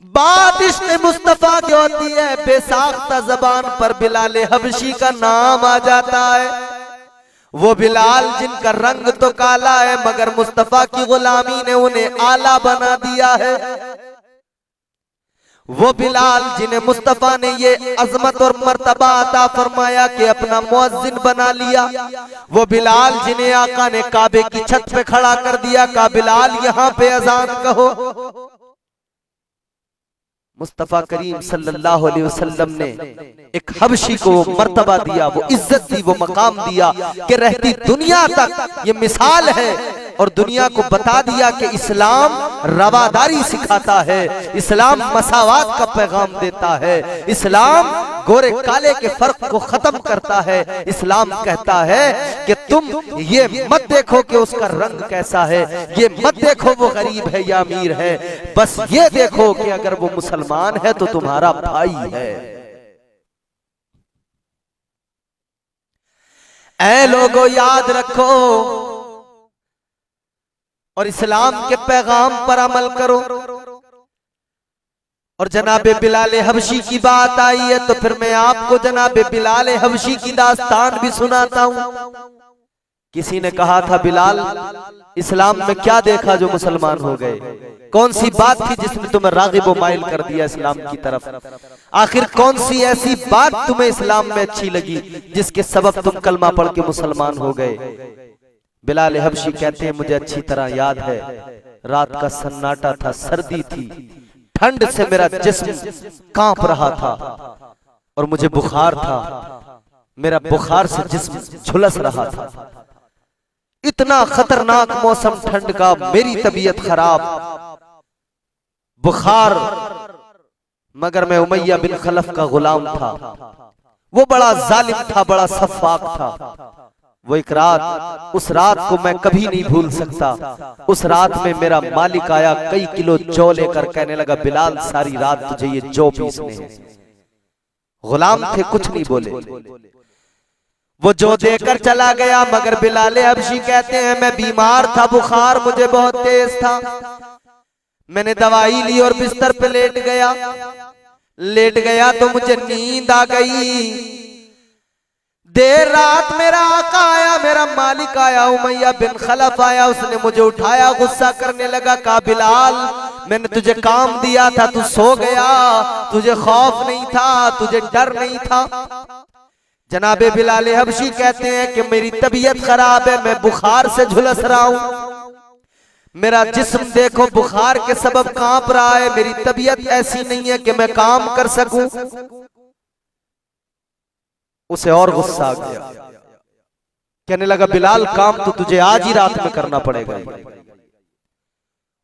बात इश्क़ मुस्तफा की होती है, बेसाख्ता जबान पर बिलाल हबशी का नाम आ जाता है। वो बिलाल जिनका रंग तो काला है मगर मुस्तफा की गुलामी ने उन्हें आला बना दिया है। वो बिलाल जिन्हें मुस्तफा ने ये अजमत और मर्तबा अता फरमाया कि अपना मुअज्जिन बना लिया। वो बिलाल जिन्हें आका ने काबे की छत पे खड़ा कर दिया, का बिलाल यहाँ पे अजान कहो। मुस्तफा करीम सल्लल्लाहु अलैहि वसल्लम ने एक हबशी को वो मर्तबा दिया, वो इज्जत दी, वो मकाम दिया कि रहती दुनिया तक ये मिसाल है और दुनिया को बता दिया कि इस्लाम रवादारी सिखाता है, इस्लाम मसावात का पैगाम देता है, इस्लाम गोरे काले के फर्क को खत्म करता है। इस्लाम कहता है कि तुम ये मत देखो कि उसका रंग कैसा है, ये मत देखो वो गरीब है या अमीर है, बस ये देखो कि अगर वो मुसलमान है तो तुम्हारा भाई है। ऐ लोगों याद रखो और इस्लाम के पैगाम पर अमल करो। और जनाबे बिलाल हबशी की बात आई है तो फिर मैं आपको जनाबे बिलाल हबशी की दास्तान भी सुनाता हूं। किसी ने कहा था बिलाल इस्लाम में क्या देखा जो मुसलमान हो गए, कौन सी बात थी जिसने तुम्हें रागिब व माइल कर दिया इस्लाम की तरफ, आखिर कौन सी ऐसी बात तुम्हें इस्लाम में अच्छी लगी जिसके सबब तुम कलमा पढ़ के मुसलमान हो गए। बिलाल हबशी कहते हैं मुझे अच्छी तरह याद है, रात का सन्नाटा था, सर्दी थी, ठंड से मेरा जिस्म कांप रहा था और मुझे बुखार था, मेरा बुखार से जिस्म झुलस रहा था। इतना खतरनाक मौसम ठंड का, मेरी तबीयत खराब, बुखार, मगर मैं उमैया बिन खलफ का गुलाम था। वो बड़ा जालिम था, बड़ा सफाक था। वो एक रात, उस रात को मैं कभी नहीं भूल सकता। उस रात में मेरा मालिक आया कई किलो जौ लेकर, कहने लगा बिलाल सारी रात तुझे ये जौ पीसने हैं। गुलाम थे, कुछ नहीं बोले, वो जौ देकर चला गया। मगर बिलाल हबशी कहते हैं मैं बीमार था, बुखार मुझे बहुत तेज था, मैंने दवाई ली और बिस्तर पे लेट गया तो मुझे नींद आ गई। देर रात मेरा आका आया, मेरा मालिक आया, उमैया बिन खलफ आया, उसने मुझे उठाया, गुस्सा करने लगा, कहा बिलाल मैंने तुझे काम दिया था, तू सो गया, तुझे खौफ नहीं था, तुझे डर नहीं था। जनाबे बिलाल हबशी कहते हैं कि मेरी तबीयत खराब है, मैं बुखार से झुलस रहा हूं, मेरा जिस्म देखो बुखार के सबब कांप रहा है, मेरी तबीयत ऐसी नहीं है कि मैं काम कर सकूं। उसे और गुस्सा आ गया, कहने लगा बिलाल काम तो तुझे आज ही रात में करना पड़ेगा,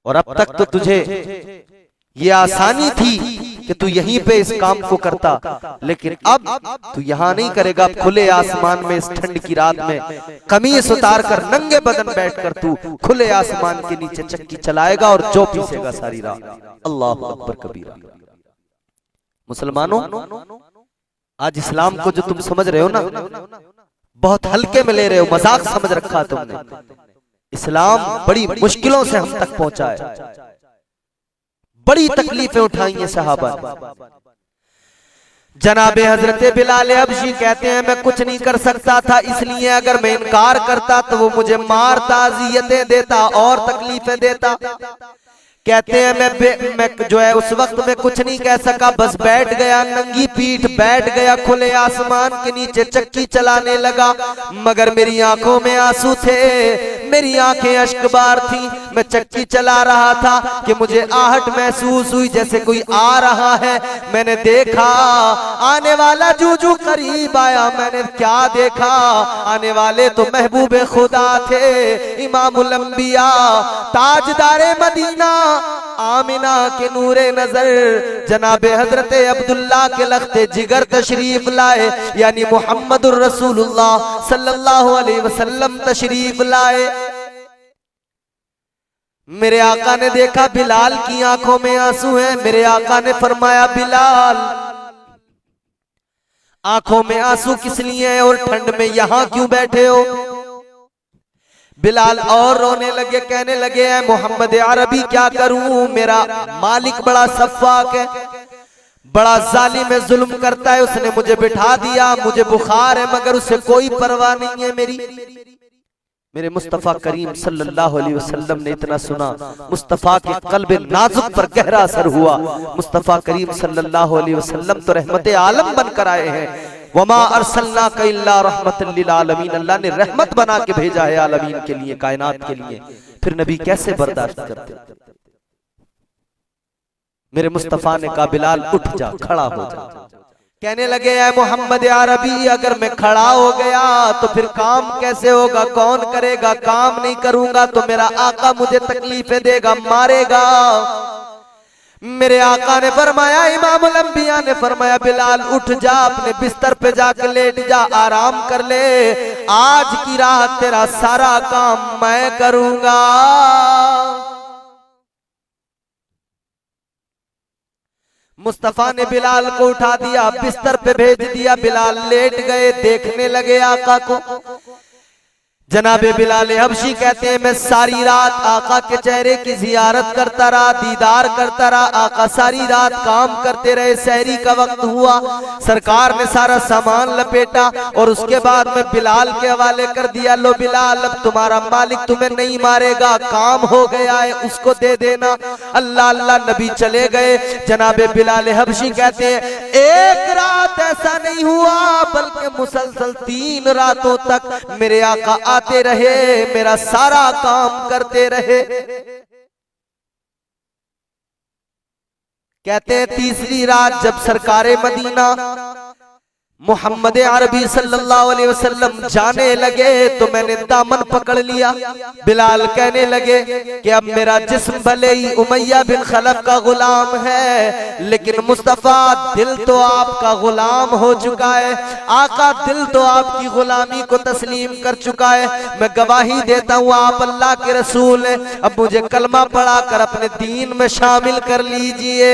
और अब तक तो तुझे ये आसानी थी कि तू यहीं पे इस काम को करता, लेकिन अब तू यहां नहीं करेगा, खुले आसमान में इस ठंड की रात में कमीज उतार कर नंगे बदन बैठकर तू खुले आसमान के नीचे चक्की चलाएगा और जौ पीसेगा सारी रात। अल्लाह अकबर कबीरा। मुसलमानों, आज इस्लाम को जो तुम समझ रहे हो ना, बहुत हल्के में ले रहे हो, मजाक समझ रखा तुमने। इस्लाम बड़ी मुश्किलों से हम तक पहुंचा है, बड़ी तकलीफें उठाई हैं सहाबा ने। जनाबे हजरत बिलाल हबशी कहते हैं मैं कुछ नहीं कर सकता था, इसलिए अगर मैं इनकार करता तो वो मुझे मारता, अजियतें देता और तकलीफें देता। कहते हैं मैं जो है उस वक्त में कुछ नहीं कह सका, बस बैठ गया, नंगी पीठ बैठ गया, खुले आसमान के नीचे चक्की चलाने लगा। मगर मेरी आंखों में आंसू थे, मेरी आंखें अश्कबार थी, मैं चक्की चला रहा था कि मुझे आहट महसूस हुई जैसे कोई आ रहा है। मैंने देखा आने वाला जूजू करीब आया, मैंने क्या देखा, आने वाले तो महबूबे खुदा थे, इमामुल अंबिया, ताजदारे मदीना, आमिना के नूरे नजर, जनाबे हजरत अब्दुल्ला के लख्ते जिगर तशरीफ लाए, यानी मुहम्मदुर रसूलुल्लाह सल्लल्लाहु अलैहि वसल्लम तशरीफ लाए। मेरे आका ने देखा बिलाल की आंखों में आंसू हैं। मेरे आका ने फरमाया बिलाल आंखों में आंसू किस लिए हैं और ठंड में यहां क्यों बैठे हो? बिलाल और रोने लगे, कहने लगे ऐ मोहम्मद अरबी क्या करूं, मेरा मालिक बड़ा सफ़ाक है, बड़ा जालिम है, जुल्म करता है, उसने मुझे बिठा दिया, मुझे बुखार है मगर उसे कोई परवाह नहीं है मेरी। मेरे मुस्तफ़ा करीम सल्लल्लाहु अलैहि वसल्लम ने इतना सुना, मुस्तफ़ा के क़ल्ब नाजुक पर गहरा असर हुआ। मुस्तफ़ा करीम सल्लल्लाहु अलैहि वसल्लम तो रहमत आलम बनकर आए हैं, वमा अरसलनाका इल्ला रहमतल लिल आलमीन, अल्लाह ने रहमत बना के भेजा है आलमीन के लिए, कायनात के लिए। फिर नबी कैसे बर्दाश्त करते? मेरे मुस्तफ़ा ने कहा बिलाल उठ जा, खड़ा हो जा। कहने लगे ऐ मोहम्मद अरबी अगर मैं खड़ा हो गया तो फिर काम कैसे होगा, कौन करेगा, काम नहीं करूंगा तो मेरा आका मुझे तकलीफें देगा, मारेगा। मेरे आका ने फरमाया, इमामुल अंबिया ने फरमाया बिलाल उठ जा, अपने बिस्तर पे जाकर लेट जा, आराम कर ले, आज की रात तेरा सारा काम मैं करूंगा। मुस्तफ़ा ने बिलाल को उठा दिया, बिस्तर पे भेज दिया, बिलाल लेट गए, देखने लगे आका को। जनाबे बिलाल हबशी कहते हैं मैं सारी रात आका के चेहरे की जियारत करता रहा, दीदार करता रहा, आका सारी रात काम करते रहे, सहरी का वक्त हुआ, सरकार ने सारा सामान लपेटा और उसके बाद में बिलाल के हवाले कर दिया, लो बिलाल अब तुम्हारा मालिक तुम्हें नहीं मारेगा, काम हो गया है, उसको दे देना। अल्लाह अल्लाह नबी चले गए। जनाबे बिलाल हबशी कहते हैं एक रात ऐसा नहीं हुआ बल्कि मुसलसल 3 रातों तक मेरे आका आते रहे, मेरा सारा काम करते रहे। कहते हैं तीसरी रात जब सरकारे मदीना मोहम्मद अरबी सल्लल्लाहु अलैहि वसल्लम जाने लगे तो मैंने दामन पकड़ लिया। बिलाल कहने लगे कि अब मेरा जिस्म भले ही उमैया बिन खलफ का गुलाम है लेकिन मुस्तफ़ा दिल तो आपका गुलाम हो चुका है, आका दिल तो आपकी गुलामी को तस्लीम कर चुका है। मैं गवाही देता हूँ आप अल्लाह के रसूल हैं, अब मुझे कलमा पढ़ा कर अपने दीन में शामिल कर लीजिए।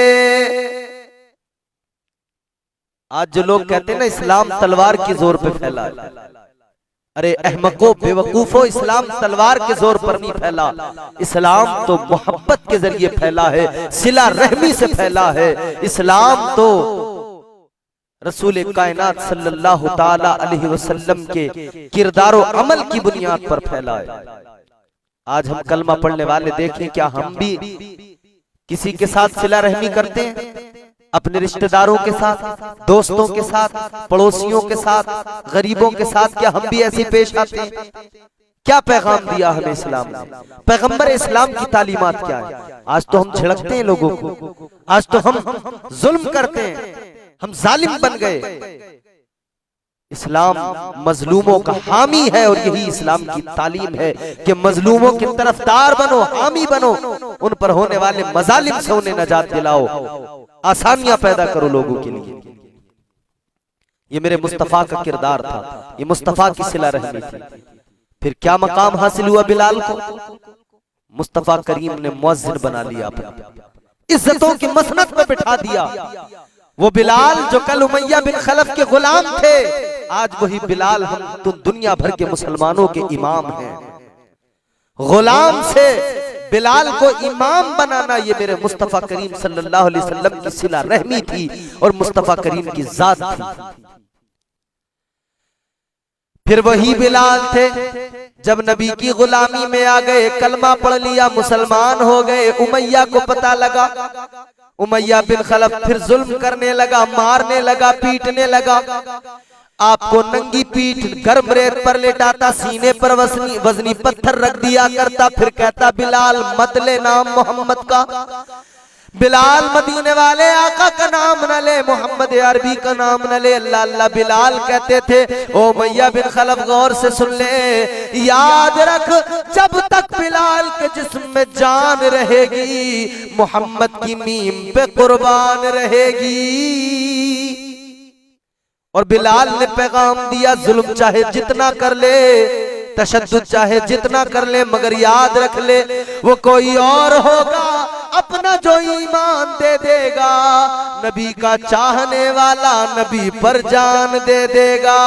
आज जो लोग कहते हैं ना इस्लाम तलवार के जोर पे फैला है, अरे अहमको बेवकूफो, इस्लाम तलवार के जोर पर नहीं फैला, इस्लाम तो मोहब्बत के जरिए फैला है, सिला रहमी से फैला है। इस्लाम तो रसूल कायनात सल्लल्लाहु ताला अलैहि वसल्लम के किरदार और अमल की बुनियाद पर फैला है। आज हम कलमा पढ़ने वाले देखें, क्या हम भी किसी के साथ सिला रहमी करते हैं? अपने रिश्तेदारों के साथ, दोस्तों के साथ, पड़ोसियों के साथ, गरीबों के साथ क्या हम भी ऐसे पेश आते हैं? क्या पैगाम दिया हमें इस्लाम ने? पैगंबर इस्लाम की तालीमात क्या है? आज तो हम झिड़कते हैं लोगों को, आज तो हम जुल्म करते हैं, हम जालिम बन गए। इस्लाम मजलूमों का हामी है और यही इस्लाम की तालीम है कि मजलूमों की तरफदार बनो, हामी बनो, उन पर होने वाले मजालिम से उन्हें नजात दिलाओ, आसानियां पैदा करो लोगों के लिए। ये मेरे मुस्तफा का किरदार था, ये मुस्तफा की सिला रहमी थी। फिर क्या मकाम हासिल हुआ बिलाल को? मुस्तफा करीम ने मुअज्जिन बना लिया, इज्जतों की मसनद पे बिठा दिया। वो बिलाल जो कल उमैया बिन खलफ के गुलाम थे, आज वही बिलाल हम तो दुनिया भर के मुसलमानों के इमाम हैं। गुलाम से बिलाल को इमाम बनाना ये मेरे मुस्तफा करीम सल्लल्लाहु अलैहि वसल्लम की सिला रहमी थी और मुस्तफा करीम की जात थी। फिर वही बिलाल थे जब नबी की गुलामी में आ गए, कलमा पढ़ लिया, मुसलमान हो गए। उमैया को पता लगा, उमैया बिन खलफ फिर जुल्म करने लगा, मारने लगा, पीटने लगा। आपको नंगी पीठ गर्म रेत पर लेटाता, सीने पर वजनी पत्थर रख दिया करता, फिर कहता बिलाल मत ले नाम मोहम्मद का। बिलाल मदीने वाले आका का नाम न ले, मोहम्मद अरबी का नाम न ले, अल्लाह अल्लाह बिलाल कहते थे। ओ मैया बिन खलफ गौर से सुन ले, याद रख जब तक बिलाल के जिस्म में जान रहेगी मोहम्मद की मीम पे कुर्बान रहेगी। और बिलाल ने पैगाम दिया, जुल्म चाहे जितना कर ले, तशद्दुद चाहे जितना कर ले, मगर याद रख ले वो कोई और होगा अपना जो ईमान दे देगा, नबी का चाहने वाला नबी पर जान दे देगा।